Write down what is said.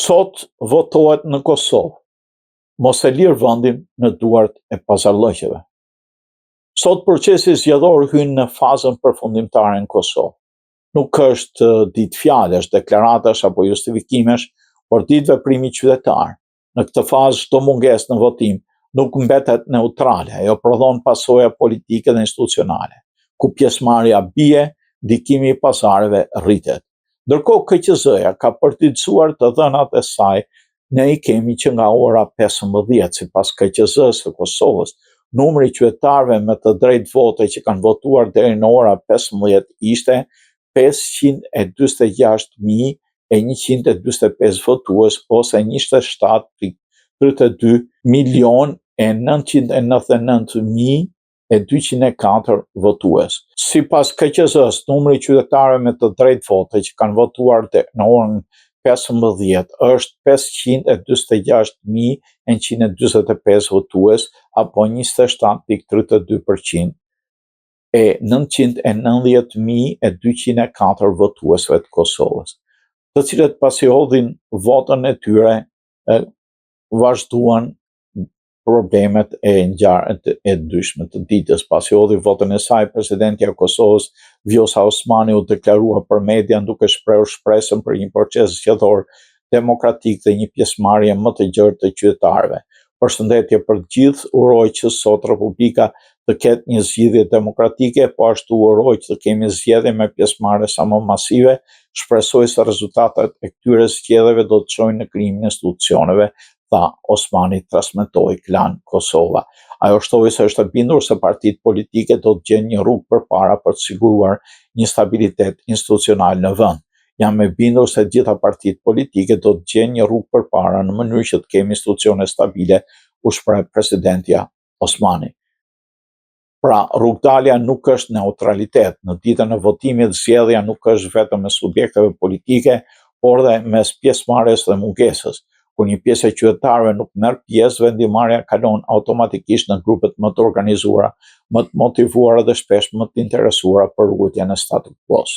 Sot votohet në Kosovë. Mos e lirë vendin në duart e pazarllëqeve. Sot procesi zgjedhor hyn në fazën përfundimtare në Kosovë. Nuk është ditë fjalësh, deklaratash apo justifikimesh, por ditë veprimi qytetar. Në këtë fazë çdo mungesë në votim nuk mbetet neutrale, ajo prodhon pasoja politike dhe institucionale, ku pjesëmarrja bie, ndikimi i pazareve rritet. Ndërkohë KQZ-ja ka përtitësuar të dhënat e saj, ne i kemi që nga ora 15, sipas KQZ-s së Kosovës, numri i qytetarëve me të drejtë vote që kanë votuar deri në ora 15 ishte 526.145 votues ose 27.32.999.204 votues. Sipas KQZ-s, numri i qytetarëve me të drejtë vote që kanë votuar në orën 15 është 546.145 votues apo 27.32% e 990.204 votuesve të Kosovës, të cilët pasi hodhin votën e tyre vazhduan problemet e dyshme të ditës. Pasi hodhi votën e saj, presidentja e Kosovës, Vjosa Osmani, u deklarua për media duke shprehur shpresën për një proces zgjedhor demokratik dhe një pjesëmarrje më të gjerë të qytetarëve. Përshëndetje për të gjithë, uroj që sot Republika të ketë një zgjidhje demokratike, po ashtu uroj që të kemi zgjedhje me pjesëmarrje sa më masive, shpresoj se rezultatet e këtyre zgjedhjeve do të çojnë në krijimin e institucioneve, tha Osmani, transmetoi Klan Kosova. Ajo shtoi se është e bindur se partitë politike do të gjejnë një rrugë përpara për të siguruar një stabilitet institucional në vend. Jam e bindur se gjitha partitë politike do të gjejnë një rrugë përpara në mënyrë që të kemi institucione stabile, u shpreh presidentja Osmani. Pra, rrugdalja nuk është neutralitet. Në ditën e votimit, zgjedhja nuk është vetëm me subjekteve politike, por dhe mes pjesëmarrjes dhe mungesës. Kur një pjesë e qytetarëve nuk merr pjesë, vendimarrja kalon automatikisht në grupet më të organizuara, më të motivuara dhe shpesh më të interesuara për ruajtjen e status quo-s.